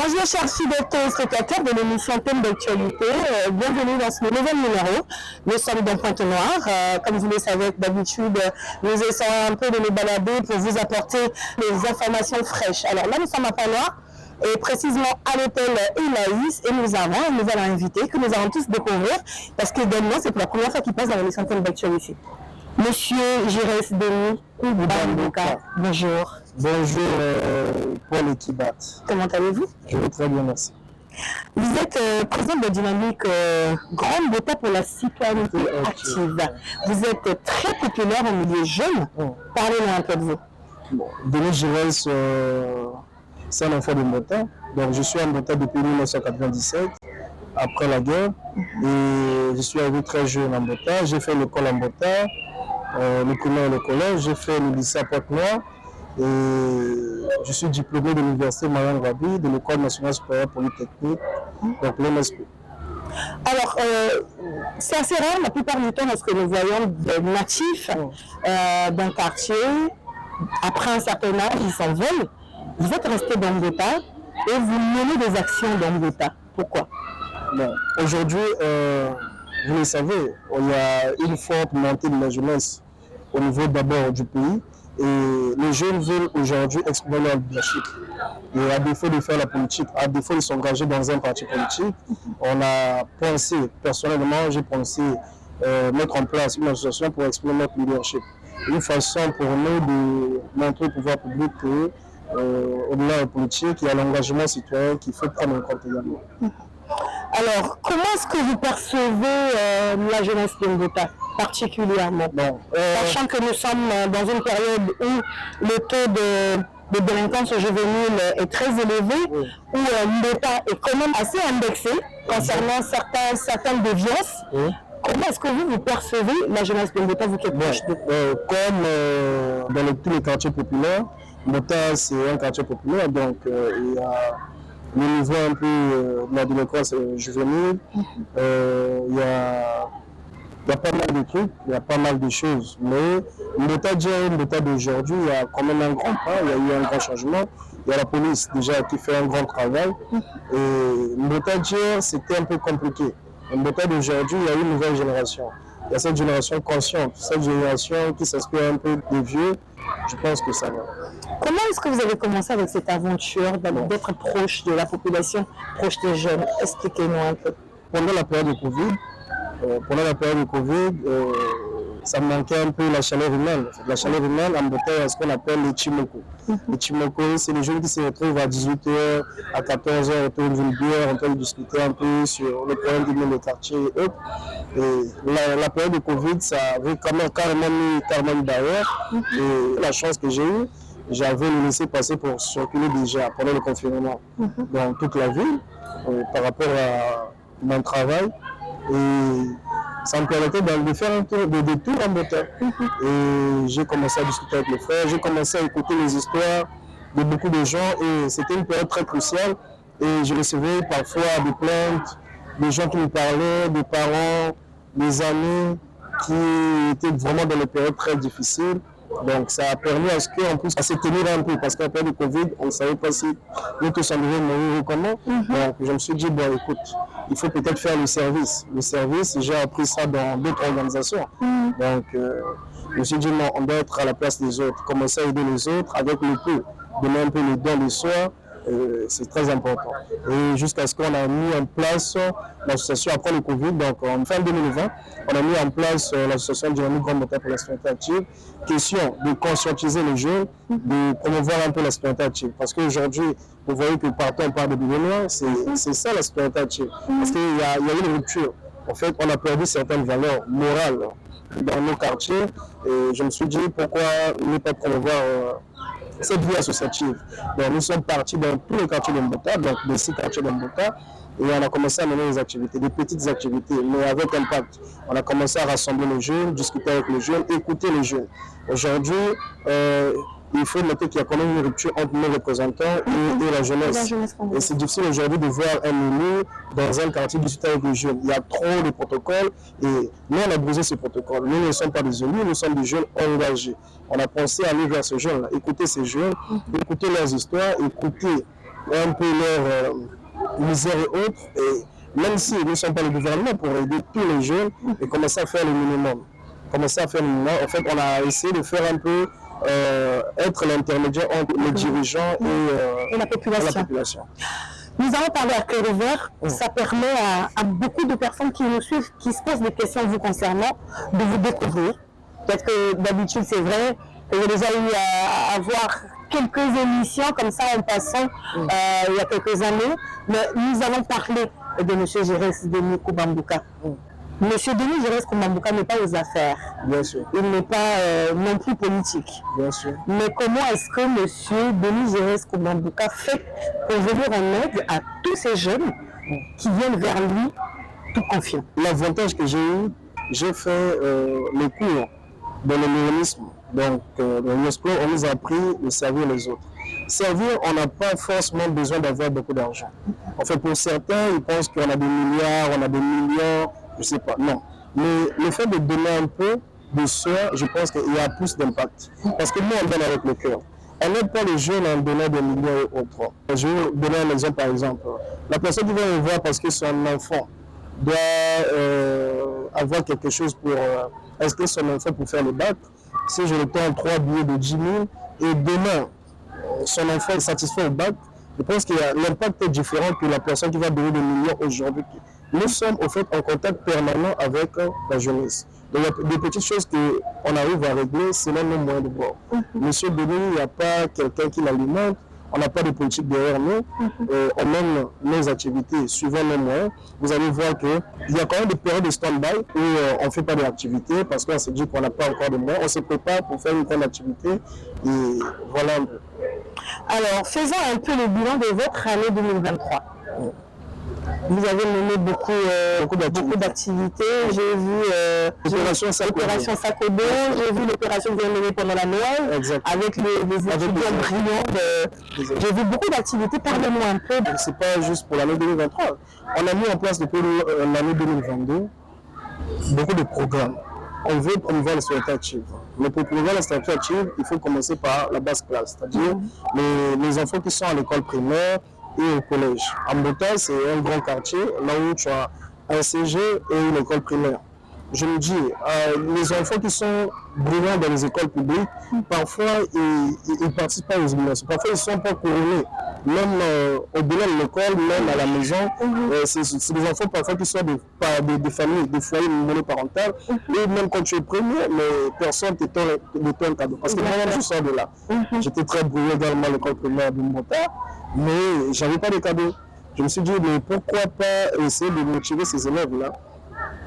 Bonjour chers fidèles téléspectateurs de l'émission Thème d'actualité, bienvenue dans ce nouvel numéro. Nous sommes dans Pointe-Noire, comme vous le savez d'habitude, nous essayons un peu de nous balader pour vous apporter des informations fraîches. Alors là nous sommes à Pointe-Noire et précisément à l'hôtel Elaïs et nous avons un nouvel invité que nous allons tous découvrir parce qu'également c'est pour la première fois qu'il passe dans l'émission Thème d'actualité. Monsieur Giresse Denis Bamboka, bonjour. Bonjour Paul Ekibat. Comment allez-vous? Je vais très bien, merci. Vous êtes président de la dynamique Grande Bota pour la citoyenneté active. Vous êtes très populaire au milieu jeune. Parlez-nous un peu de vous. Bon, Denis Giresse, c'est un enfant de Bota. Donc je suis en Bota depuis 1997, après la guerre. Et je suis arrivé très jeune en Bota. J'ai fait l'école en Bota, le primaire et le collège. J'ai fait le lycée à Pointe-Noire. Et je suis diplômé de l'université Marianne Rabi, de l'école nationale supérieure polytechnique, donc l'MSP. Alors, c'est assez rare la plupart du temps lorsque nous voyons des natifs d'un quartier, après un certain âge, ils s'envolent. Vous êtes resté dans Bota et vous menez des actions dans Bota. Pourquoi? Bon, aujourd'hui, vous le savez, il y a une forte montée de la jeunesse au niveau d'abord du pays. Et les jeunes veulent aujourd'hui exprimer leur leadership. Et à défaut de faire la politique, à défaut de s'engager dans un parti politique, on a pensé, personnellement, j'ai pensé mettre en place une association pour exprimer notre leadership. Une façon pour nous de montrer au pouvoir public que, au-delà de la politique, il y a l'engagement citoyen qu'il faut prendre en compte également. Alors, comment est-ce que vous percevez la jeunesse de Bota particulièrement, sachant que nous sommes dans une période où le taux de délinquance juvénile est très élevé, où Bota est quand même assez indexé concernant certaines déviances. Comment est-ce que vous percevez la jeunesse de Bota, vous qui êtes proche de comme dans tous les quartiers populaires, Bota c'est un quartier populaire, donc il y a le niveau un peu de la délinquance juvénile, il y a pas mal de trucs, il y a pas mal de choses, mais Bota d'aujourd'hui, il y a quand même un grand pas, il y a eu un grand changement. Il y a la police déjà qui fait un grand travail. Et Bota d'hier, c'était un peu compliqué. Bota d'aujourd'hui, il y a une nouvelle génération. Il y a cette génération consciente, cette génération qui s'inspire un peu des vieux. Je pense que ça va. Comment est-ce que vous avez commencé avec cette aventure d'être proche de la population, proche des jeunes? Expliquez-nous un peu. Pendant la période de Covid, ça me manquait un peu la chaleur humaine. La chaleur humaine en Bota, il y a ce qu'on appelle les Chimoko. Les Chimoko, c'est les jeunes qui se retrouvent à 18h, à 14h autour d'une bière, en train de discuter un peu sur le problème du monde des quartiers et autres. Et la période de Covid, ça avait carrément mis une barrière. Et la chance que j'ai eue, j'avais le laissé passer pour circuler déjà pendant le confinement dans toute la ville par rapport à mon travail. Et ça me permettait de faire un tour de détour en Bota. Et j'ai commencé à discuter avec les frères, j'ai commencé à écouter les histoires de beaucoup de gens et c'était une période très cruciale. Et je recevais parfois des plaintes, des gens qui me parlaient, des parents, des amis qui étaient vraiment dans des périodes très difficiles. Donc ça a permis à ce qu'on puisse se tenir un peu, parce qu'après le Covid, on ne savait pas si nous tous on devait mourir ou comment. Donc je me suis dit, bon écoute, il faut peut-être faire le service. Le service, j'ai appris ça dans d'autres organisations. Donc je me suis dit, non, on doit être à la place des autres, commencer à aider les autres avec le peu, donner un peu le don de soi. C'est très important. Et jusqu'à ce qu'on a mis en place l'association après le Covid, donc en fin 2020, on a mis en place l'association Dynamique Grande Bota pour la citoyenneté active. Question de conscientiser les jeunes, de promouvoir un peu la citoyenneté active. Parce qu'aujourd'hui, vous voyez que partout on parle de billionnaires, c'est ça la citoyenneté active. Parce qu'il y a une rupture. En fait, on a perdu certaines valeurs morales dans nos quartiers. Et je me suis dit, pourquoi ne pas promouvoir cette vie associative. Donc nous sommes partis dans tous les quartiers de Bota, donc les 6 quartiers de Bota, et on a commencé à mener des activités, des petites activités, mais avec impact. On a commencé à rassembler les jeunes, discuter avec les jeunes, écouter les jeunes. Aujourd'hui, il faut noter qu'il y a quand même une rupture entre nos représentants et la jeunesse. Et c'est difficile aujourd'hui de voir un élu dans un quartier discuter avec les jeunes. Il y a trop de protocoles et nous, on a brisé ces protocoles. Nous ne sommes pas des élus, nous sommes des jeunes engagés. On a pensé à aller vers ces jeunes-là, écouter ces jeunes, écouter leurs histoires, écouter un peu leur misère et autres. Et même si nous ne sommes pas le gouvernement pour aider tous les jeunes et commencer à faire le minimum. Commencer à faire le minimum. En fait, on a essayé de faire un peu être l'intermédiaire entre les dirigeants et la population. Nous allons parler à cœur ouvert. Ça permet à beaucoup de personnes qui nous suivent, qui se posent des questions vous concernant, de vous découvrir. Peut-être que d'habitude, c'est vrai, que j'ai déjà eu à voir quelques émissions comme ça en passant il y a quelques années. Mais nous allons parler de M. Jérès Denis Koubambouka. Monsieur Denis Jérès Koubambouka n'est pas aux affaires. Bien sûr. Il n'est pas non plus politique. Bien sûr. Mais comment est-ce que monsieur Denis Jérès Koubambouka fait pour venir en aide à tous ces jeunes qui viennent vers lui tout confiants? L'avantage que j'ai eu, j'ai fait les cours dans le mécanisme. Donc, dans l'UNESCO, on nous a appris de servir les autres. Servir, on n'a pas forcément besoin d'avoir beaucoup d'argent. En fait, pour certains, ils pensent qu'on a des milliards, on a des millions, je ne sais pas. Non. Mais le fait de donner un peu de soi, je pense qu'il y a plus d'impact. Parce que nous, on donne avec le cœur. On n'aide pas les jeunes en donnant des millions et autres. Je vais vous donner un exemple, par exemple. La personne qui va me voir parce que son enfant doit avoir quelque chose pour inscrire son enfant pour faire le bac. Si je lui donne 3 billets de 10 000 et demain, son enfant est satisfait au bac, je pense que l'impact est différent que la personne qui va donner des millions aujourd'hui. Nous sommes au fait en contact permanent avec la jeunesse. Donc, il y a des petites choses qu'on arrive à régler selon nos moyens de bord. Monsieur Denis, il n'y a pas quelqu'un qui l'alimente. On n'a pas de politique derrière nous. On mène nos activités suivant nos moyens. Vous allez voir qu'il y a quand même des périodes de stand-by où on ne fait pas d'activité parce qu'on s'est dit qu'on n'a pas encore de moyens. On se prépare pour faire une grande activité. Et voilà un peu. Alors, faisons un peu le bilan de votre année 2023. Vous avez mené beaucoup d'activités. J'ai vu l'opération Sakodo, j'ai vu l'opération que vous avez menée pendant la Noël, avec les étudiants brillants. J'ai vu beaucoup d'activités. Parlez-moi un peu. Ce n'est pas juste pour l'année 2023. On a mis en place depuis l'année 2022 beaucoup de programmes. On veut promouvoir la solidarité active. Mais pour promouvoir la solidarité active, il faut commencer par la basse classe, c'est-à-dire les enfants qui sont à l'école primaire et au collège. À Mbota, c'est un grand quartier, là où tu as un CG et une école primaire. Je me dis, les enfants qui sont brillants dans les écoles publiques, parfois ils ne participent pas aux éliminations. Parfois ils ne sont pas couronnés. Même au-delà de l'école, même à la maison, c'est des enfants parfois qui sont des familles, des foyers monoparentales. Et même quand tu es premier, mais personne ne te donne un cadeau. Parce que moi-même, je sors de là. J'étais très brillant également à l'école primaire de Mbota, mais je n'avais pas de cadeau. Je me suis dit, mais pourquoi pas essayer de motiver ces élèves-là?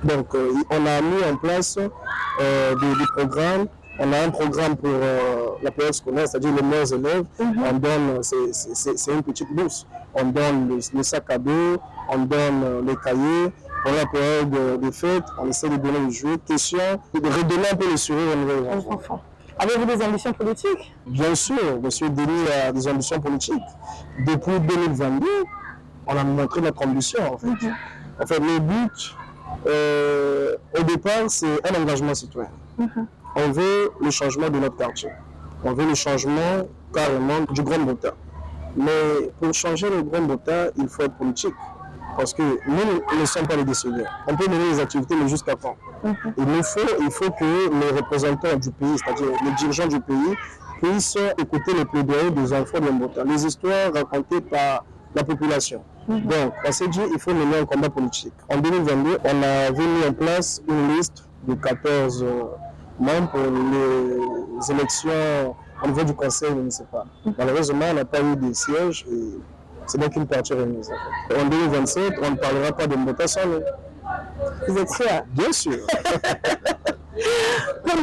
Donc, on a mis en place des programmes. On a un programme pour la période scolaire, c'est-à-dire les meilleurs élèves. On donne, c'est une petite bourse. On donne le sac à dos, on donne les cahiers. Pour la période des fêtes, on essaie de donner les jouets. Question de redonner un peu le sourire aux enfants. Avez-vous des ambitions politiques? Bien sûr, M. Denis a des ambitions politiques. Depuis 2022, on a montré notre ambition, en fait. En fait, le but, au départ, c'est un engagement citoyen. On veut le changement de notre quartier. On veut le changement carrément du Grand Mbota. Mais pour changer le Grand Mbota, il faut être politique. Parce que nous ne sommes pas les décideurs. On peut mener les activités, mais jusqu'à quand? Il faut que les représentants du pays, c'est-à-dire les dirigeants du pays, puissent écouter les plaidoyers des enfants de Mbota, les histoires racontées par la population. Donc, on s'est dit qu'il faut mener un combat politique. En 2022, on avait mis en place une liste de 14 membres pour les élections au niveau du conseil municipal. Malheureusement, on n'a pas eu de sièges et c'est donc une partie remise. En, en 2027, on ne parlera pas de Mbota sans nous. Vous êtes sûr? Bien sûr. Pour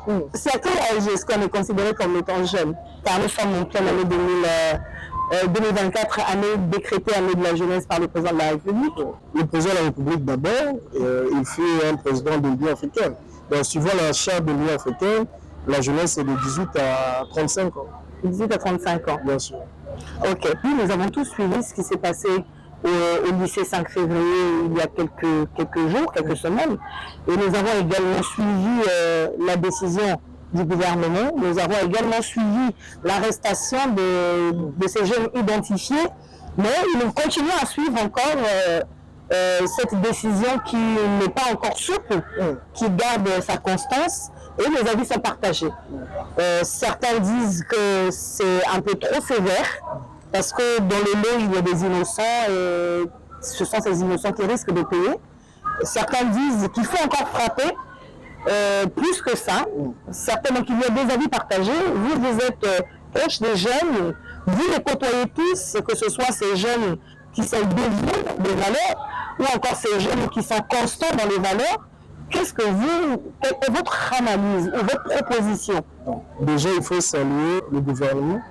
vous, c'est à quel âge est-ce qu'on est considéré comme étant jeune? Car nous sommes en pleine année 2024, année décrétée année de la jeunesse par le président de la République. Le président de la République d'abord, il fut un président de l'Union africaine. Donc, suivant la charte de l'Union africaine, la jeunesse est de 18 à 35 ans. 18 à 35 ans. Bien sûr. Ok, puis nous avons tous suivi ce qui s'est passé au lycée 5 février il y a quelques jours, quelques semaines. Et nous avons également suivi la décision du gouvernement. Nous avons également suivi l'arrestation de ces jeunes identifiés, mais nous continuons à suivre encore cette décision qui n'est pas encore souple, qui garde sa constance, et les avis sont partagés. Certains disent que c'est un peu trop sévère, parce que dans le lot, il y a des innocents, et ce sont ces innocents qui risquent de payer. Certains disent qu'il faut encore frapper, plus que ça. Certainement qu'il y a des avis partagés. Vous êtes proche des jeunes, vous les côtoyez tous, que ce soit ces jeunes qui sont déviés des valeurs, ou encore ces jeunes qui sont constants dans les valeurs. Quelle est votre analyse ou votre proposition? Déjà, il faut saluer le gouvernement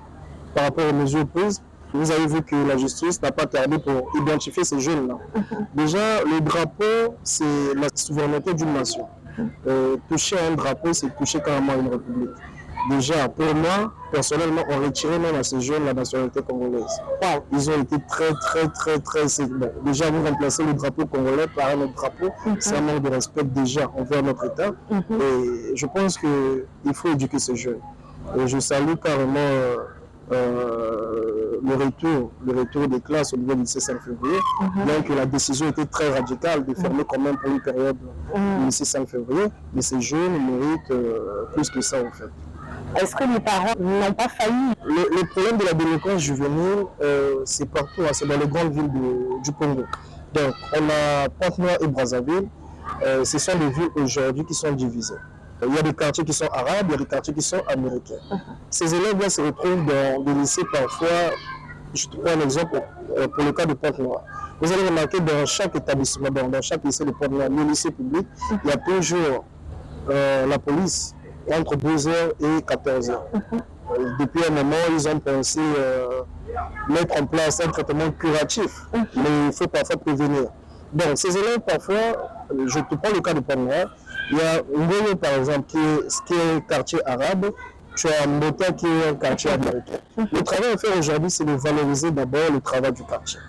par rapport aux mesures prises. Vous avez vu que la justice n'a pas tardé pour identifier ces jeunes-là. Déjà, le drapeau, c'est la souveraineté d'une nation. Toucher un drapeau, c'est toucher carrément une république. Déjà, pour moi, personnellement, on retirait même à ces jeunes la nationalité congolaise. Wow. Ils ont été très... Bon, déjà, vous remplacez le drapeau congolais par un autre drapeau, c'est un manque de respect déjà envers notre État. Et je pense qu'il faut éduquer ces jeunes. Et je salue carrément le retour des classes au niveau du lycée Saint-Février, bien que la décision était très radicale de fermer quand même pour une période du lycée Saint-Février, mais ces jeunes méritent plus que ça en fait. Est-ce que les parents n'ont pas failli? Le problème de la délinquance juvénile, c'est partout, c'est dans les grandes villes du Congo. Donc, on a Pointe-Noire et Brazzaville, ce sont des villes aujourd'hui qui sont divisées. Il y a des quartiers qui sont arabes, il y a des quartiers qui sont américains. Ces élèves-là se retrouvent dans des lycées parfois, je te prends un exemple pour le cas de Pointe-Noire. Vous allez remarquer dans chaque établissement, dans chaque lycée de Pointe-Noire, le lycée public, il y a toujours la police entre 12h et 14h. Depuis un moment, ils ont pensé mettre en place un traitement curatif, mais il faut parfois prévenir. Donc, ces élèves, parfois, je te prends le cas de Pointe-Noire, il y a Ngoyo, par exemple, qui est quartier arabe, tu as Mbota qui est un quartier américain. Le travail à faire aujourd'hui, c'est de valoriser d'abord le travail du quartier.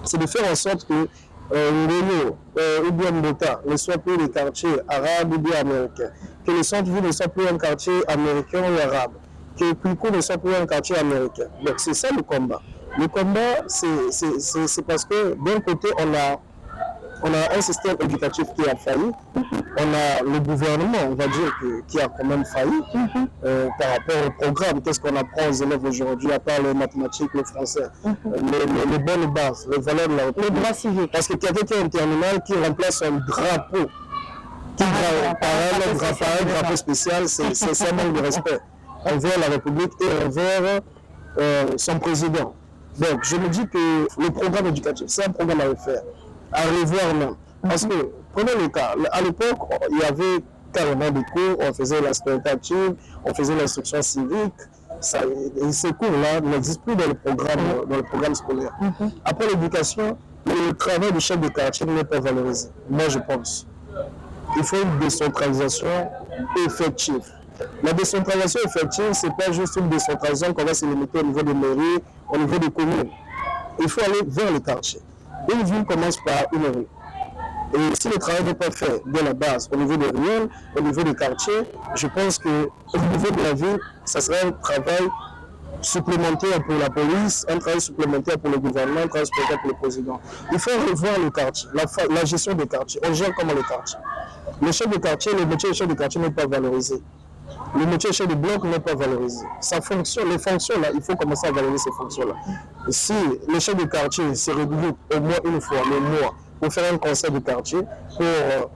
C'est de faire en sorte que Ngoyo ou bien Mbota ne soient plus des quartiers arabes ou bien américains, que le centre-ville ne soit plus un quartier américain ou arabe, que Puiko ne soit plus un quartier américain. Donc c'est ça le combat. Le combat, c'est parce que d'un côté, on a un système éducatif qui a failli, on a le gouvernement, on va dire, qui a quand même failli par rapport au programme. Qu'est-ce qu'on apprend aux élèves aujourd'hui, à part les mathématiques, le français, les bonnes bases, les valeurs de la République. Le droit civique. Parce que quelqu'un qui est un terminal qui remplace un drapeau, par un drapeau spécial, c'est un manque de respect envers la République et envers son président. Donc je me dis que le programme éducatif, c'est un programme à refaire, à revoir même. Parce que, prenez le cas, à l'époque, il y avait carrément des cours, on faisait la scolarité active, on faisait l'instruction civique. Et ces cours-là n'existent plus dans le programme scolaire. Après l'éducation, le travail du chef de quartier n'est pas valorisé, moi je pense. Il faut une décentralisation effective. La décentralisation effective, ce n'est pas juste une décentralisation qu'on va se limiter au niveau des mairies, au niveau des communes. Il faut aller vers les quartiers. Une ville commence par une rue. Et si le travail n'est pas fait dès la base, au niveau des ruelles, au niveau des quartiers, je pense qu'au niveau de la ville, ça sera un travail supplémentaire pour la police, un travail supplémentaire pour le gouvernement, un travail supplémentaire pour le président. Il faut revoir le quartier, la gestion des quartiers. On gère comment les quartiers. Le chef de quartier, le métier de chef de quartier n'est pas valorisé. Le métier de chef de bloc n'est pas valorisé. Sa fonction, les fonctions là, il faut commencer à valoriser ces fonctions-là. Si le chef de quartier se réunit au moins une fois le mois pour faire un conseil de quartier, pour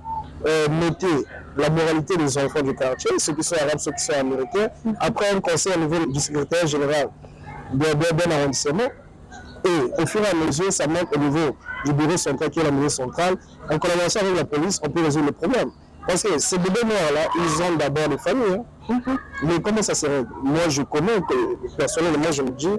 noter la moralité des enfants du quartier, ceux qui sont arabes, ceux qui sont américains, après un conseil au niveau du secrétaire général d'un arrondissement, et au fur et à mesure, ça manque au niveau du bureau central, qui est la mairie centrale, en collaboration avec la police, on peut résoudre le problème. Parce que ces bébés noirs-là, ils ont d'abord des familles. Hein. Mais comment ça se règle? Moi, je connais, personnellement, je me dis,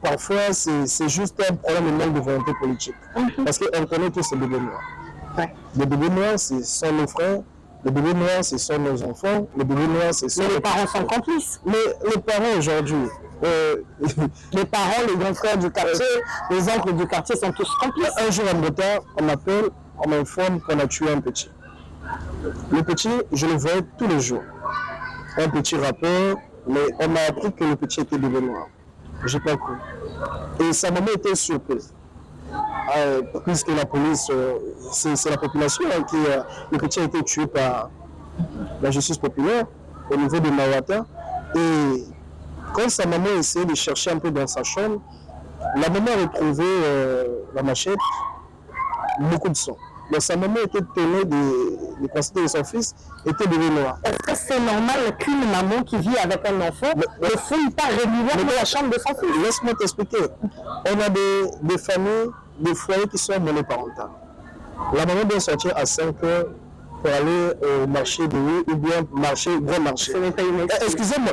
parfois, c'est juste un problème de manque de volonté politique. Parce qu'on connaît tous ces bébés noirs. Les bébés noirs, ce sont nos frères. Les bébés noirs, ce sont nos enfants. Les bébés noirs, ce sont... Mais les parents sont complices. Mais les parents, aujourd'hui... les parents, les grands frères du quartier, les oncles du quartier sont tous complices. Un jour en retard, on m'appelle, on m'informe qu'on a tué un petit. Le petit, je le voyais tous les jours. un petit rapport, mais on m'a appris que le petit était bébé noir. Je n'ai pas cru. Et sa maman était surprise. Puisque la police, c'est la population qui... le petit a été tué par la justice populaire au niveau de Mawata. Et quand sa maman essayait de chercher un peu dans sa chambre, la maman a retrouvé la machette, beaucoup de sang. Donc sa maman était étonnée de constater que son fils était bébé noir. Est-ce que c'est normal qu'une maman qui vit avec un enfant ne fouille pas régulièrement la chambre de son fils? Laisse-moi t'expliquer. On a des familles, des foyers qui sont monoparentales. La maman doit sortir à 5 heures pour aller au marché de rue ou bien grand marché. Excusez-moi.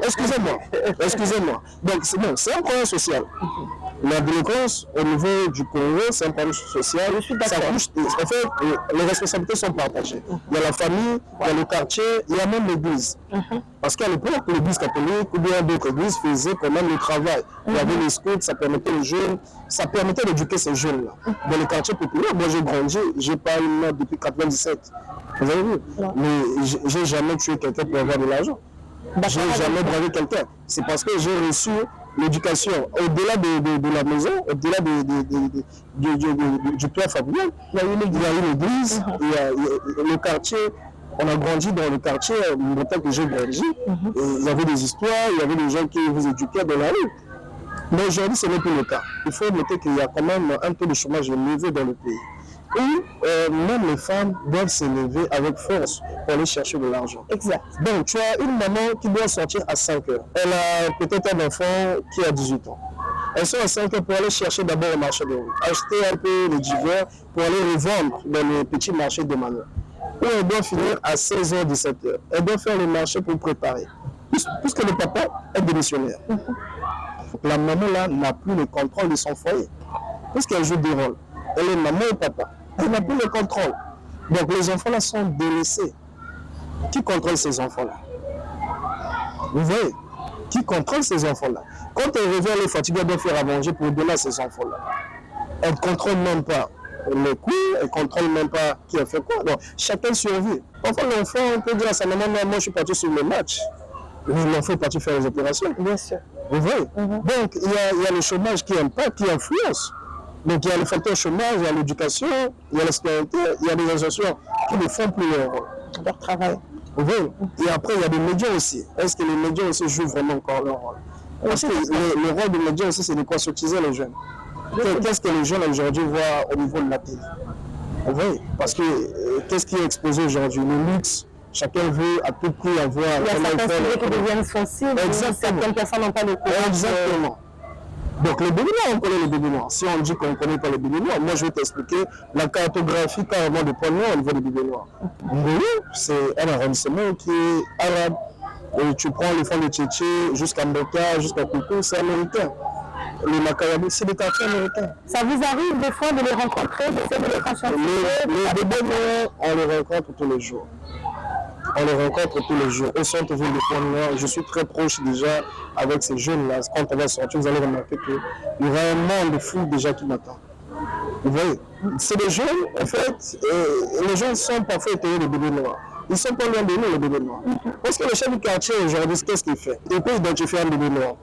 Donc c'est un problème social. La délinquance au niveau du Congo, c'est un problème social. Ça touche, en fait, les responsabilités sont partagées. Il y a la famille, il y a le quartier, il y a même l'église. Parce qu'à l'époque, l'église catholique ou bien d'autres églises faisaient quand même le travail. Il y avait les scouts, ça permettait aux jeunes, ça permettait d'éduquer ces jeunes-là. Dans les quartiers populaires, moi j'ai grandi, j'ai pas une note depuis 97. Vous avez vu? Mais j'ai jamais tué quelqu'un pour avoir de l'argent. J'ai jamais bravé quelqu'un. C'est parce que j'ai reçu l'éducation au-delà de la maison, au-delà du toit familial. Il y a eu l'église, il y a le quartier. On a grandi dans le quartier, le temps que j'ai grandi. Il y avait des histoires, il y avait des gens qui vous éduquaient dans la rue. Mais aujourd'hui, ce n'est plus le cas. Il faut noter qu'il y a quand même un taux de chômage élevé dans le pays. Et même les femmes doivent s'élever avec force pour aller chercher de l'argent. Exact. Donc, tu as une maman qui doit sortir à 5 heures. Elle a peut-être un enfant qui a 18 ans. Elle sort à 5 heures pour aller chercher d'abord au marché de rue, acheter un peu les divers pour aller revendre dans les petits marchés de Manu. Où elle doit finir à 16h, 17h. Elle doit faire le marché pour préparer. Puisque le papa est démissionnaire. La maman là n'a plus le contrôle de son foyer. Puisqu'elle joue des rôles. Elle est maman et papa. Elle n'a plus le contrôle. Donc les enfants là sont délaissés. Qui contrôle ces enfants là? Vous voyez? Qui contrôle ces enfants là? Quand elle revient, elle est fatiguée, elle doit faire à manger pour donner à ces enfants là. Elle ne contrôle même pas le coût, elle ne contrôle même pas qui a fait quoi. Donc chacun survit. Enfin l'enfant peut dire à sa maman, non, moi je suis parti sur le match. Mais l'enfant est parti faire les opérations. Bien sûr. Vous voyez? Donc il y a le chômage qui impacte, qui influence. Donc il y a le facteur chômage, il y a l'éducation, il y a la scolarité, il y a des associations qui ne font plus leur travail. Vous voyez? Et après il y a des médias aussi. Est-ce que les médias aussi jouent vraiment encore leur rôle? Parce que le rôle des médias aussi c'est de conscientiser les jeunes. Qu'est-ce que les jeunes aujourd'hui voient au niveau de la télé? Vous voyez? Parce que qu'est-ce qui est exposé aujourd'hui? Le luxe. Chacun veut à tout prix avoir... Il y a certains sujets qui deviennent sensibles. Certaines personnes n'ont pas le courage. Exactement. Donc les bébés noirs, on connaît les bébés noirs. Si on dit qu'on ne connaît pas les bébés noirs, moi je vais t'expliquer la cartographie carrément de points noirs au niveau des bébés noirs. Ngolo, c'est un arrondissement qui est arabe. Et tu prends les fonds de Tchétché jusqu'à Mboka, jusqu'à Koukou, c'est américain. Les Makayabi, c'est des quartiers américains. Ça vous arrive des fois de les rencontrer, d'essayer de les conscientiser? Les bébés noirs, on les rencontre tous les jours. On les rencontre tous les jours. Au centre-ville de Pointe-Noire, je suis très proche déjà avec ces jeunes-là. Quand on va sortir, vous allez remarquer qu'il y aura un monde de fou déjà qui m'attend. Vous voyez? C'est des jeunes, en fait, les gens sont parfois étonnés des bébés noirs. Ils ne sont pas loin de nous, les bébés noirs. Parce que le chef du quartier, aujourd'hui, qu'est-ce qu'il fait? Il peut identifier un bébé noir.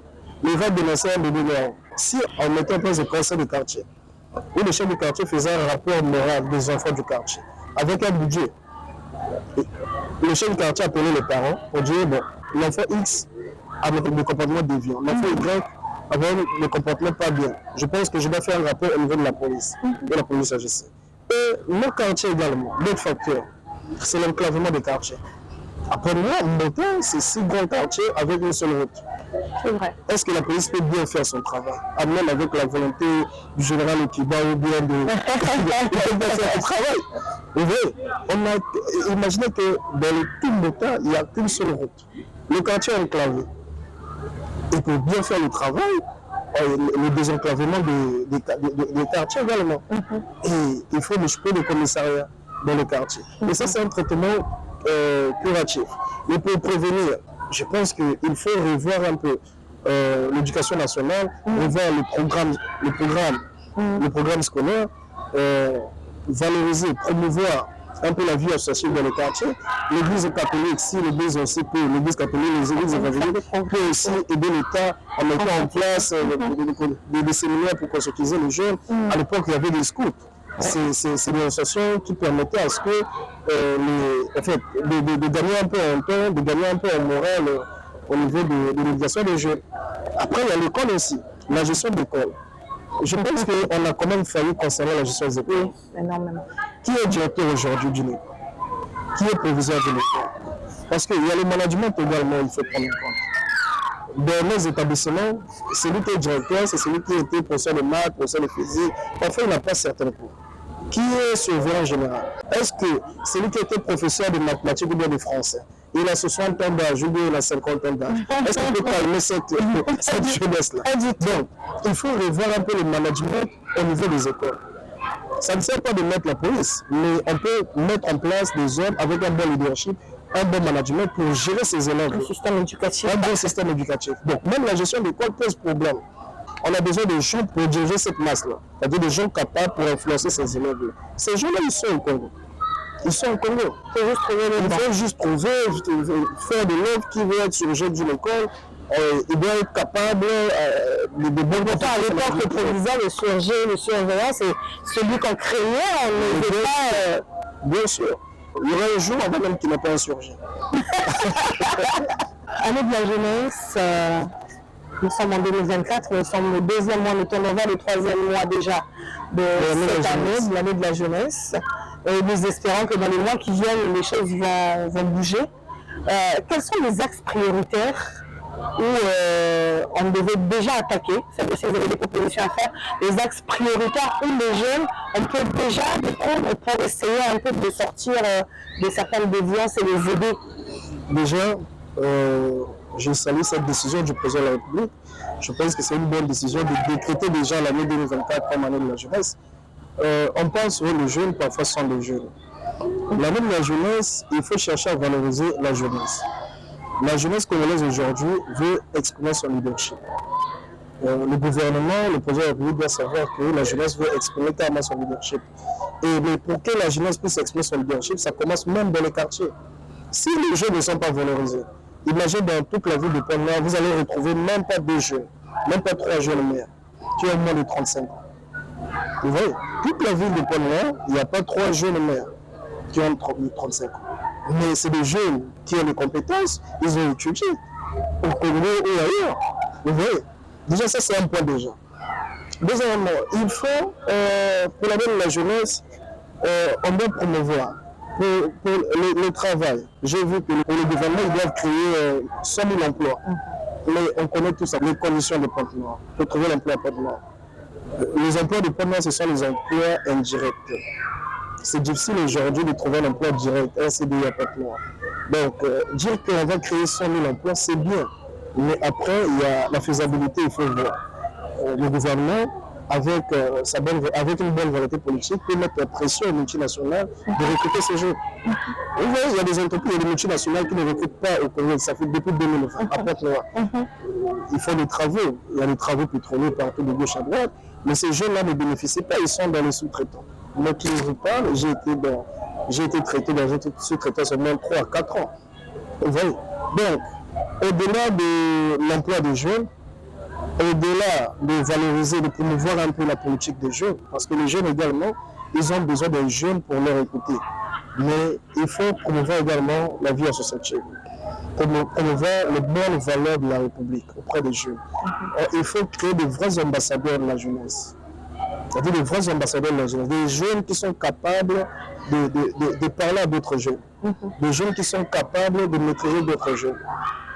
Il va dénoncer un bébé noir. Si on mettait en place des conseils de quartier, où le chef du quartier faisait un rapport moral des enfants du quartier, avec un budget, le chef du quartier appelait les parents pour dire, bon, l'enfant X a des comportements déviants, l'enfant Y avait des comportements pas bien. Je pense que je dois faire un rapport au niveau de la police, de la police AGC. Et nos quartiers également, d'autres facteurs, c'est l'enclavement des quartiers. Après moi, Mbota, c'est 6 grands quartiers avec une seule route. C'est vrai. Est-ce que la police peut bien faire son travail? Même avec la volonté du général Okiba ou bien de faire son travail. Vous voyez, imaginez que dans le tout Mbota, il n'y a qu'une seule route. Le quartier est enclavé. Et pour bien faire le travail, le désenclavement des quartiers également. Et il faut développer des commissariats dans les quartiers. Et ça, c'est un traitement curatif. Mais pour prévenir, je pense qu'il faut revoir un peu l'éducation nationale, revoir le programme scolaire, valoriser, promouvoir un peu la vie associative dans le quartier. L'église catholique, si l'église aussi peut, l'église catholique, les églises évangéliques peuvent aussi aider l'État en mettant en place des séminaires pour conscientiser les jeunes. À l'époque, il y avait des scouts. C'est des associations qui permettaient à ce que, de gagner un peu en temps, de gagner un peu en morale au niveau de l'éducation des jeunes. Après, il y a l'école aussi, la gestion d'école. Je pense qu'on a quand même failli concernant la gestion des écoles. Oui, énormément. Qui est directeur aujourd'hui d'une école? Qui est proviseur de l'école? Parce qu'il y a le management également, il faut prendre en compte. Dans les établissements, celui qui est directeur, c'est celui qui était professeur de maths, professeur de physique. Parfois, il n'a pas certains cours. Qui est surveillant en général? Est-ce que celui qui était professeur de mathématiques ou bien de français, il a 60 ans d'âge ou bien il a 50 ans d'âge? Est-ce qu'il peut calmer cette jeunesse-là? Donc, il faut revoir un peu le management au niveau des écoles. Ça ne sert pas de mettre la police, mais on peut mettre en place des hommes avec un bon leadership, un bon management pour gérer ces élèves. Un système éducatif. Un bon système éducatif. Donc, même la gestion d'école pose problème. On a besoin de gens pour diriger cette masse-là. C'est-à-dire des gens capables pour influencer ces élèves-là. Ces gens-là, ils sont au Congo. Ils sont au Congo. Il faut juste trouver, faire de l'œuvre qui veut être surgé d'une école. Il doit être capable de bonnes compétences. À l'époque, le proviseur, le surveillant, c'est celui qu'on craignait, on ne veut pas. Bien sûr. Il y aura un jour avant même qu'il n'a pas insurgé. Année de la jeunesse, nous sommes en 2024, nous sommes le deuxième mois, le turnover, le troisième mois déjà de cette année, de l'année de la jeunesse. Et nous espérons que dans les mois qui viennent, les choses vont bouger. Quels sont les axes prioritaires où on devait déjà attaquer, c'est-à-dire si vous avez des propositions à faire, les axes prioritaires où les jeunes, on peut déjà les prendre pour essayer un peu de sortir de certaines déviances et les aider? Déjà, je salue cette décision du président de la République. Je pense que c'est une bonne décision de décréter déjà l'année 2024 comme année de la jeunesse. On pense que les jeunes, parfois, sont des jeunes. L'année de la jeunesse, il faut chercher à valoriser la jeunesse. La jeunesse congolaise aujourd'hui veut exprimer son leadership. Le gouvernement, le président de la République doit savoir que la jeunesse veut exprimer carrément son leadership. Mais pour que la jeunesse puisse exprimer son leadership, ça commence même dans les quartiers. Si les jeunes ne sont pas valorisés, imaginez dans toute la ville de Pointe-Noire, vous allez retrouver même pas 2 jeunes, même pas 3 jeunes maires, qui ont moins de 35 ans. Vous voyez, toute la ville de Pointe-Noire, il n'y a pas 3 jeunes maires qui ont 35 ans. Mais c'est des jeunes qui ont des compétences, ils ont étudié au Congo ou ailleurs. Vous voyez, déjà ça c'est un point déjà. Deuxièmement, il faut, pour l'année de la jeunesse, on doit promouvoir pour le travail. J'ai vu que pour le gouvernement, ils doivent créer 100 000 emplois. Mais on connaît tout ça, les conditions de Pointe-Noire, pour trouver l'emploi à Pointe-Noire. Les emplois de Pointe-Noire, ce sont les emplois indirects. C'est difficile aujourd'hui de trouver un emploi direct, un CDI à Pointe-Noire. Donc, dire qu'on va créer 100 000 emplois, c'est bien. Mais après, il y a la faisabilité, il faut voir. Le gouvernement, avec une bonne volonté politique, peut mettre la pression aux multinationales de recruter ces jeunes. Vous voyez, il y a des entreprises, il y a des multinationales qui ne recrutent pas au Congo. Ça fait depuis 2020, à Pointe-Noire. Il faut des travaux. Il y a des travaux pétroliers partout de gauche à droite. Mais ces jeunes-là ne bénéficient pas, ils sont dans les sous-traitants. Moi qui vous parle, j'ai été traité dans un sous-traitant seulement 3 à 4 ans. Vous voyez. Donc, au-delà de l'emploi des jeunes, au-delà de valoriser, de promouvoir un peu la politique des jeunes, parce que les jeunes également, ils ont besoin des jeunes pour leur écouter. Mais il faut promouvoir également la vie associative, promouvoir les bonnes valeurs de la République auprès des jeunes. Il faut créer de vrais ambassadeurs de la jeunesse. C'est-à-dire des vrais ambassadeurs de la jeunesse, des jeunes qui sont capables de parler à d'autres jeunes, des jeunes qui sont capables de maîtriser d'autres jeunes.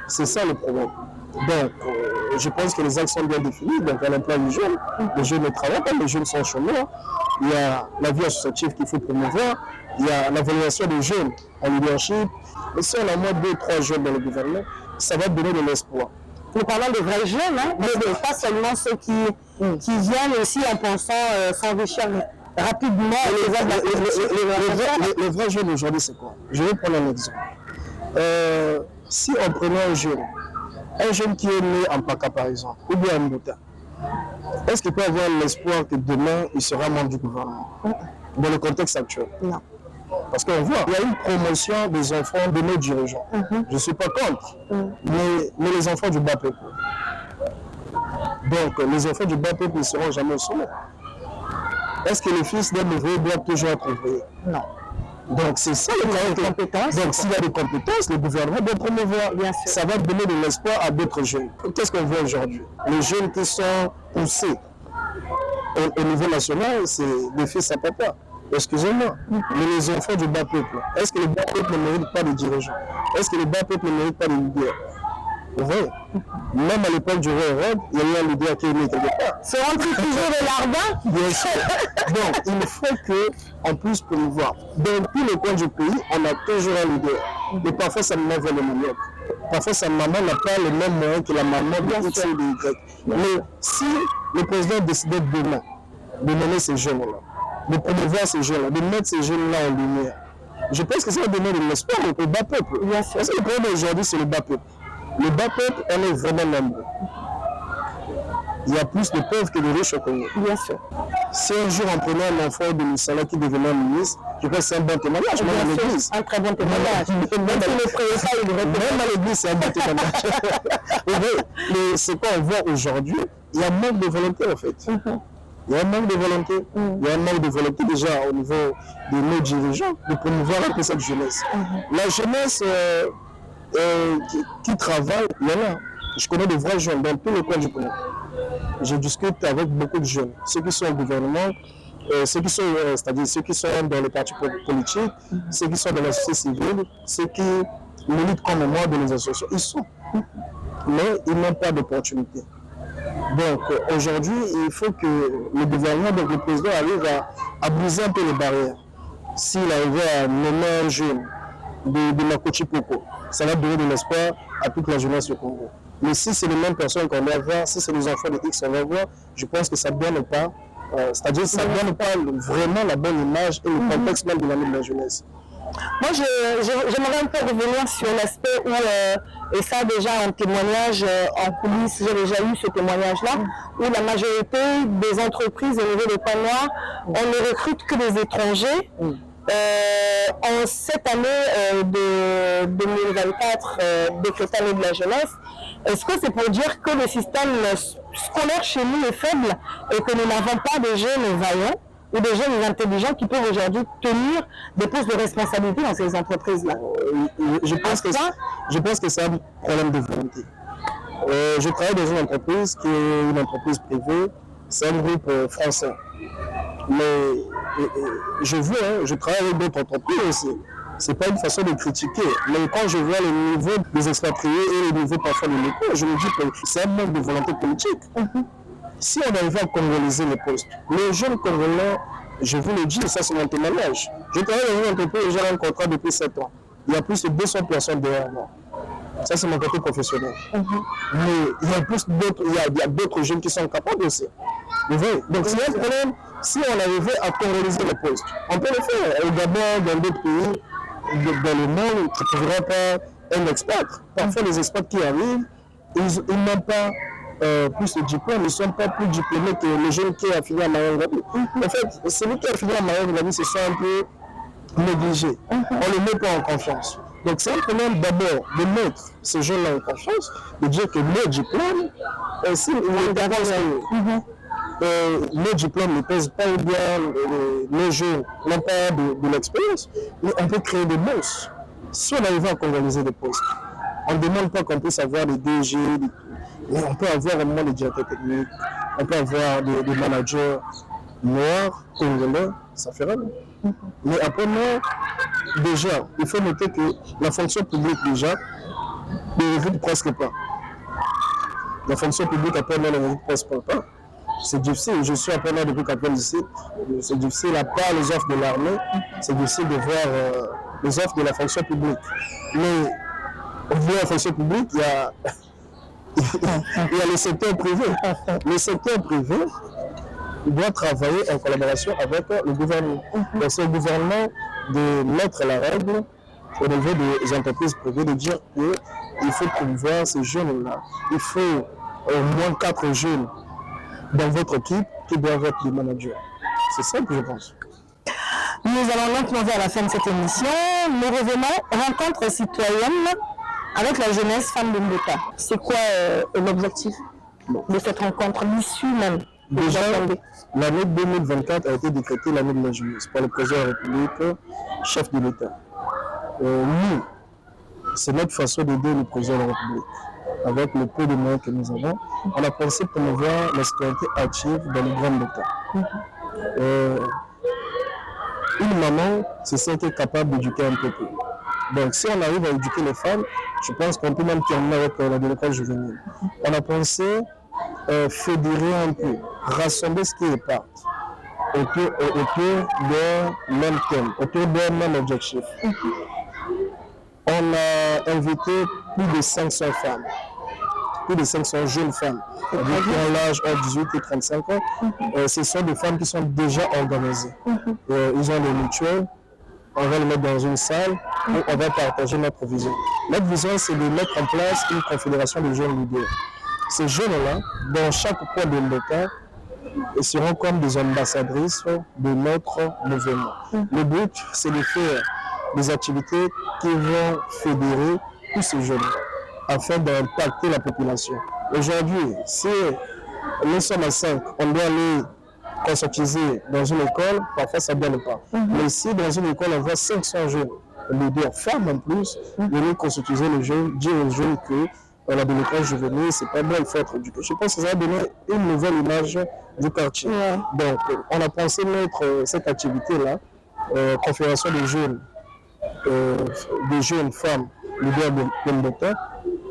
C'est ça le problème. Donc, je pense que les axes sont bien définis. Donc, à l'emploi des jeunes, les jeunes ne travaillent pas, les jeunes sont chômeurs. Il y a la vie associative qu'il faut promouvoir. Il y a la valorisation des jeunes en leadership. Et si on a moins 2 ou 3 jeunes dans le gouvernement, ça va donner de l'espoir. Nous parlons de vrais jeunes, hein, mais pas seulement ceux qui viennent aussi en pensant s'enrichir rapidement. Les vrais jeunes aujourd'hui, c'est quoi? Je vais prendre un exemple. Si on prenait un jeune qui est né en Paka par exemple, ou bien en Mbota, est-ce qu'il peut avoir l'espoir que demain il sera membre du gouvernement dans le contexte actuel? Non. Parce qu'on voit, il y a une promotion des enfants de nos dirigeants. Je ne suis pas contre, mais les enfants du bas peuple. Donc, les enfants du bas peuple ne seront jamais au sommet. Est-ce que le fils d'un ouvrier doit toujours être ouvrier? Non. Donc, c'est ça le travail de compétences. Donc, s'il y a des compétences, le gouvernement doit promouvoir. Bien sûr. Ça va donner de l'espoir à d'autres jeunes. Qu'est-ce qu'on voit aujourd'hui? Les jeunes qui sont poussés au niveau national, c'est des fils à papa. Excusez-moi, mais les enfants du bas peuple, est-ce que le bas peuple ne mérite pas de dirigeants? Est-ce que le bas peuple ne mérite pas de leaders? Oui. Même à l'époque du roi Hérode, il y a eu un leader qui est né quelque part. Seront-ils toujours de l'Ardin? Bien sûr. Donc, il faut qu'on puisse promouvoir. Dans tous les coins du pays, on a toujours un leader. Mais parfois, sa maman veut le manioc. Parfois, sa maman n'a pas le même moyen que la maman de X ou de Y. Mais si le président décidait demain de nommer ces jeunes-là, de promouvoir ces jeunes-là, de mettre ces jeunes-là en lumière, je pense que ça va donner de l'espoir au bas peuple. Parce que le problème aujourd'hui, c'est le bas peuple. Le bas peuple, on est vraiment nombreux. Il y a plus de pauvres que de riches au Congo. Bien sûr. Si un jour on prenait un enfant de Moussala qui devenait ministre, je pense que c'est un bon témoignage, même à l'église. Un très bon témoignage. Même à l'église, c'est un bon témoignage. Mais ce qu'on voit aujourd'hui, il y a un manque de volonté en fait. Il y a un manque de volonté. Il y a un manque de volonté déjà au niveau de nos dirigeants de promouvoir un peu cette jeunesse. La jeunesse qui travaille, il y en a. Je connais des vrais jeunes dans tous les coins du Congo. Je discute avec beaucoup de jeunes, ceux qui sont au gouvernement, c'est-à-dire ceux qui sont dans les partis politiques, ceux qui sont dans la société civile, ceux qui militent comme moi dans les associations. Ils sont, mais ils n'ont pas d'opportunité. Donc aujourd'hui, il faut que le gouvernement, donc le président arrive à briser un peu les barrières. S'il arrive à nommer un jeune de Makochi Poko, ça va donner de l'espoir à toute la jeunesse du Congo. Mais si c'est les mêmes personnes qu'on va voir, si c'est les enfants de X qu'on va voir, je pense que ça ne donne pas, c'est-à-dire ça ne donne pas vraiment la bonne image et le contexte même de l'année de la jeunesse. Moi, j'aimerais un peu revenir sur l'aspect où, et ça déjà en témoignage en coulisses, j'ai déjà eu ce témoignage-là, où la majorité des entreprises au niveau des Points Noirs, on ne recrute que des étrangers. En cette année de 2024, décrétée année de la jeunesse, est-ce que c'est pour dire que le système scolaire chez nous est faible et que nous n'avons pas de jeunes vaillants ou des jeunes intelligents qui peuvent aujourd'hui tenir des postes de responsabilité dans ces entreprises-là? Je pense que c'est un problème de volonté. Je travaille dans une entreprise qui est une entreprise privée, c'est un groupe français. Mais je travaille avec d'autres entreprises aussi. Ce n'est pas une façon de critiquer. Mais quand je vois le niveau des expatriés et le niveau parfois des locaux, je me dis que c'est un manque de volonté politique. Si on arrive à congoliser les postes, les jeunes Congolais, je vous le dis, ça c'est mon témoignage. Je travaille dans une entreprise, j'ai un contrat depuis 7 ans. Il y a plus de 200 personnes derrière moi. Ça c'est mon côté professionnel. Mais il y a plus d'autres, il y a d'autres jeunes qui sont capables aussi. Vous voyez? Donc c'est un problème. Si on arrivait à congoliser les postes, on peut le faire. Au Gabon, dans d'autres pays, dans le monde, tu ne trouveras pas un expert. Parfois, les experts qui arrivent, ils n'ont pas plus de diplôme, ils ne sont pas plus diplômés que les jeunes qui ont fini à Mayanglabi. En fait, celui qui a fini à Mayanglabi, c'est ça un peu négligé. On ne le met pas en confiance. Donc, c'est un problème d'abord de mettre ces jeunes-là en confiance, de dire que le diplôme, s'il est d'avance, nos diplômes ne pèsent pas ou bien les jeunes n'ont pas de l'expérience, mais on peut créer des bourses. Si on arrive à congoliser des postes, on ne demande pas qu'on puisse avoir des DG, mais on peut avoir au moins des directeurs techniques, on peut avoir des managers noirs, congolais, ça ferait bien. Mais après, déjà, il faut noter que la fonction publique, déjà, ne recrute presque pas. La fonction publique, après, ne recrute presque pas. C'est difficile, je suis apprenant depuis 97, c'est difficile, à part les offres de l'armée, c'est difficile de voir les offres de la fonction publique. Mais au niveau de la fonction publique, il y a le secteur privé. Le secteur privé doit travailler en collaboration avec le gouvernement. Donc c'est au gouvernement de mettre la règle au niveau des entreprises privées, de dire qu'il faut promouvoir ces jeunes-là. Il faut au moins 4 jeunes dans votre équipe qui doivent être des managers. C'est ça que je pense. Nous allons lentement vers la fin de cette émission. Nous revenons rencontre citoyenne avec la jeunesse femme de Mbota. C'est quoi l'objectif de cette rencontre, l'issue même? Déjà, l'année 2024 a été décrétée l'année de la jeunesse par le président de la République, chef de l'État. Nous, c'est notre façon d'aider le président de la République. Avec le peu de moyens que nous avons, on a pensé promouvoir la citoyenneté active dans le grand Mbota. Une maman, c'est celle qui est capable d'éduquer un peuple. Donc, si on arrive à éduquer les femmes, je pense qu'on peut même terminer avec la délinquance juvénile. On a pensé fédérer un peu, rassembler ce qui est part autour d'un même thème, autour d'un même objectif. On a invité plus de 500 femmes, plus de 500 jeunes femmes, qui ont l'âge entre 18 et 35 ans. Ce sont des femmes qui sont déjà organisées. Ils ont des mutuelles. On va les mettre dans une salle où on va partager notre vision. Notre vision, c'est de mettre en place une confédération de jeunes leaders. Ces jeunes-là, dans chaque coin de l'État, seront comme des ambassadrices de notre mouvement. Le but, c'est de faire des activités qui vont fédérer tous ces jeunes afin d'impacter la population. Aujourd'hui, si nous sommes à 5, on doit aller conscientiser dans une école, parfois ça ne donne pas. Mais si dans une école on voit 500 jeunes, leaders femmes en plus, venir conscientiser les jeunes, dire aux jeunes que la délinquance juvénile, c'est pas bon, il faut être éduqué. Je pense que ça va donner une nouvelle image du quartier. Donc, on a pensé mettre cette activité-là, confédération des jeunes femmes leaders de Mbota,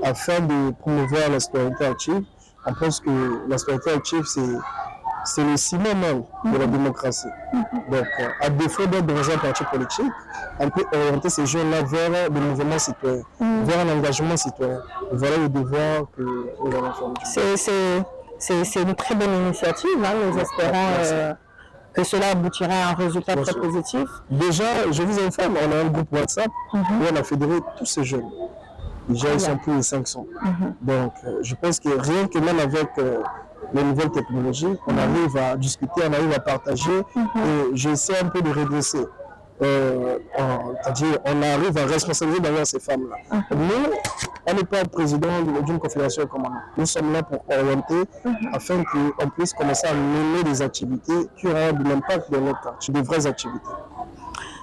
afin de promouvoir la citoyenneté active. On pense que la citoyenneté active, c'est le ciment même de la démocratie. Donc, à défaut d'être dans un parti politique, on peut orienter ces jeunes-là vers des mouvements citoyens, vers un engagement citoyen. Voilà le devoir que nous allons faire. C'est une très bonne initiative. Nous espérons que cela aboutira à un résultat très positif. Déjà, je vous informe, on a un groupe WhatsApp où on a fédéré tous ces jeunes. Déjà, ils sont plus de 500. Donc, je pense que rien que même avec les nouvelles technologies, on arrive à discuter, on arrive à partager et j'essaie un peu de redresser. C'est-à-dire, on arrive à responsabiliser d'ailleurs ces femmes-là. Nous, on n'est pas président d'une confédération comme nous sommes là pour orienter afin qu'on puisse commencer à mener des activités qui auront de l'impact dans notre quartier, des vraies activités.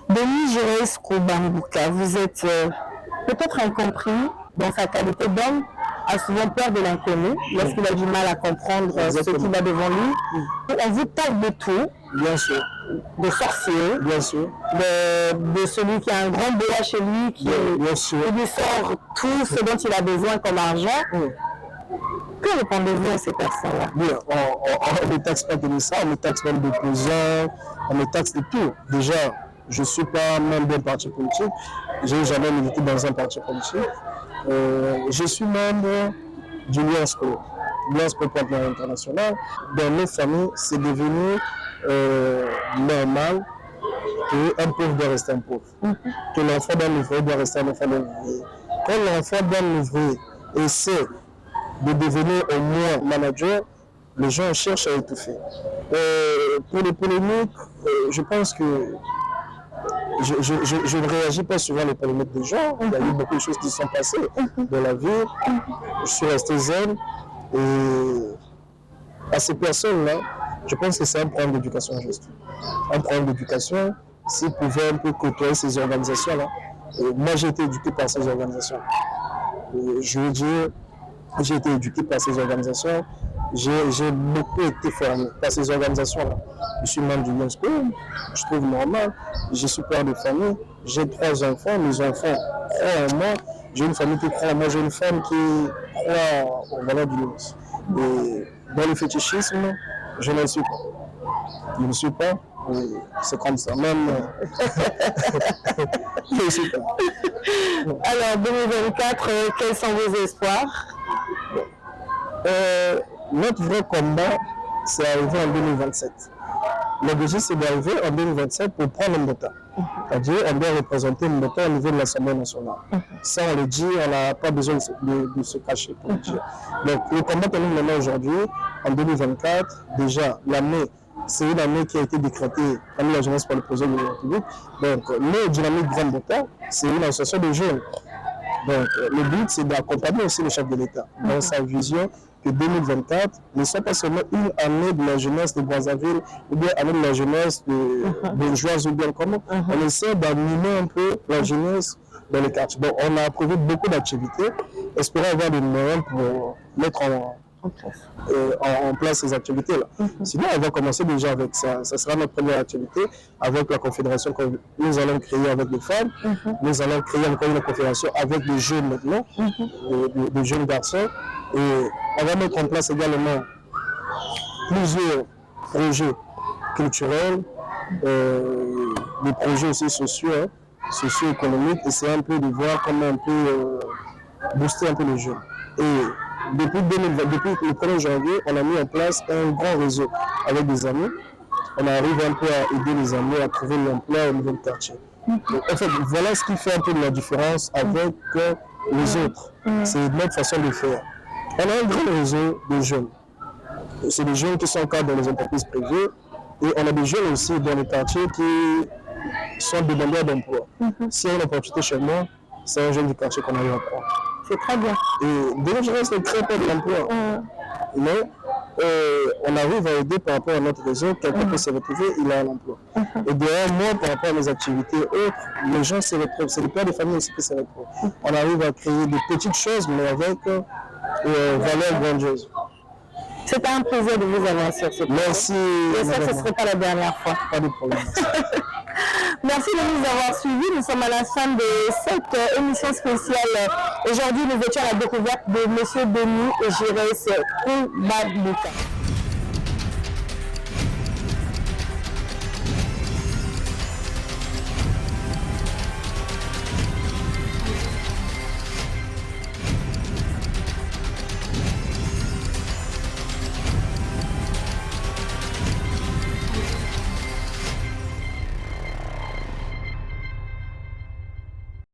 Denis Joël Bambouka, vous êtes peut-être incompris dans sa qualité d'homme, a souvent peur de l'inconnu, lorsqu'il a du mal à comprendre ce qu'il a devant lui. On vous parle de tout. Bien sûr. De sorcier. Bien sûr. De celui qui a un grand BA chez lui, qui lui sort tout ce dont il a besoin comme argent. Que répondez-vous à ces personnes-là? Bien, on ne taxe pas de ça, on me taxe même d'opposants, on me taxe de tout. Déjà, je ne suis pas membre d'un parti politique, je n'ai jamais milité dans un parti politique. Je suis membre du LIASCO, LIASCO Pointe-Noire International. Dans nos familles, c'est devenu normal qu'un pauvre doit rester un pauvre. Que l'enfant d'un ouvrier doit rester un enfant d'un ouvrier. Quand l'enfant d'un ouvrier essaie de devenir au moins manager, les gens cherchent à étouffer. Pour les polémiques, je pense que je ne réagis pas souvent aux polémiques des gens. Il y a eu beaucoup de choses qui sont passées dans la vie. Je suis resté zen. Et à ces personnes-là, je pense que c'est un problème d'éducation juste. Un problème d'éducation, s'ils pouvaient un peu côtoyer ces organisations-là. Moi, j'ai été éduqué par ces organisations. Je veux dire, j'ai été éduqué par ces organisations. J'ai beaucoup été formé par ces organisations-là. Je suis membre du LIASCO, je trouve normal. Je suis père de famille, j'ai 3 enfants, mes enfants croient en moi. J'ai une famille qui croit en moi, j'ai une femme qui croit aux valeurs du luxe. Et dans le fétichisme, je ne le suis pas. Je ne le suis pas, c'est comme ça. Même, je ne le suis pas. Alors, 2024, quels sont vos espoirs? Notre vrai combat, c'est arrivé en 2027. L'objectif, c'est d'arriver en 2027 pour prendre Mbota. C'est-à-dire, on doit représenter Mbota au niveau de l'Assemblée nationale. Ça, on le dit, on n'a pas besoin de se cacher pour le dire. Donc, le combat que nous menons aujourd'hui, en 2024, déjà, l'année c'est une année qui a été décrétée parmi la jeunesse par le président de la République. Donc, le Dynamique Grand Botha, c'est une association de jeunes. Donc, le but, c'est d'accompagner aussi le chef de l'État dans sa vision que 2024 ne soit pas seulement une année de la jeunesse de Brazzaville ou bien année de la jeunesse de bourgeoise ou bien comment. On essaie d'animer un peu la jeunesse dans les quartiers. Donc, on a approuvé beaucoup d'activités, espérant avoir des moyens pour mettre en place ces activités-là. Sinon, on va commencer déjà avec ça. Ça sera notre première activité avec la confédération que nous allons créer avec les femmes. Nous allons créer encore une confédération avec des jeunes maintenant, des jeunes garçons. Et on va mettre en place également plusieurs projets culturels, des projets aussi sociaux, socio-économiques. Et c'est un peu de voir comment on peut booster un peu les jeunes. Et depuis le 1er janvier, on a mis en place un grand réseau avec des amis. On arrive un peu à aider les amis à trouver l'emploi au niveau du quartier. Donc, en fait, voilà ce qui fait un peu de la différence avec les autres. C'est notre façon de faire. On a un grand réseau de jeunes. C'est des jeunes qui sont cadres dans les entreprises privées. Et on a des jeunes aussi dans les quartiers qui sont demandeurs d'emploi. S'il y a une opportunité chez moi, c'est un jeune du quartier qu'on arrive à prendre. C'est très bien. Et de notre jeunesse ne crée pas de l'emploi. Mais on arrive à aider par rapport à notre réseau. Quelqu'un peut se retrouver, il a un emploi. Et derrière moi, par rapport à mes activités autres, les gens se retrouvent. C'est les pères de famille aussi qui se retrouvent. On arrive à créer des petites choses, mais avec valeur grandiose. C'est un plaisir de vous avoir sur ce podcast. Merci. J'espère que ce ne serait pas la dernière fois. Pas de problème. Merci de nous avoir suivis. Nous sommes à la fin de cette émission spéciale. Aujourd'hui, nous étions à la découverte de M. Denis Giresse Koubaluka.